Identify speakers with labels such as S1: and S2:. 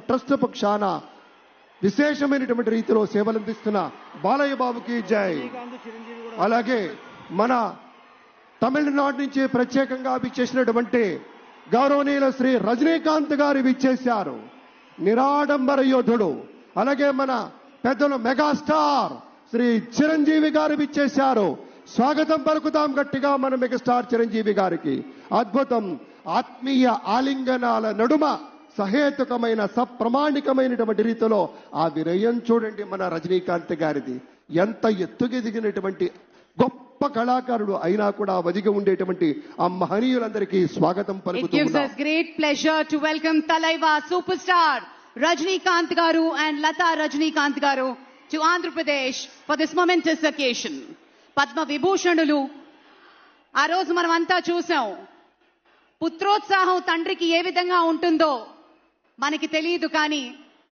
S1: Trust పక్షాన విశేషమైనటువంటి రీతిలో సేవలందిస్తున్న బాలయ్య బాబుకి జై. అలాగే మన తమిళనాడు నుంచి ప్రత్యేకంగా విచ్చేసినటువంటి గౌరవనీయుల శ్రీ రజనీకాంత్ గారు విచ్చేశారు, నిరాడంబర యోధుడు. అలాగే మన పెద్దలు మెగాస్టార్ శ్రీ చిరంజీవి గారు విచ్చేశారు. స్వాగతం పలుకుతాం గట్టిగా మన మెగాస్టార్ చిరంజీవి గారికి. అద్భుతం. ఆత్మీయ ఆలింగనాల నడుమ సహేతుకమైన సప్రమాణికమైనటువంటి రీతిలో ఆ వినయం చూడండి మన రజనీకాంత్ గారిది. ఎంత ఎత్తుకెదిగినటువంటి గొప్ప కళాకారుడు అయినా కూడా వదిగి ఉండేటువంటి ఆ మహనీయులందరికీ స్వాగతం పలుకుతూ.
S2: It gives us great pleasure to welcome Talaiva superstar Rajnikant Garu and Lata Rajnikant Garu to Andhra Pradesh for this momentous occasion. Padma Vibhushanulu ఆ రోజు మనం అంతా చూసాం. పుత్రోత్సాహం తండ్రికి ఏ విధంగా ఉంటుందో మనకి తెలియదు, కానీ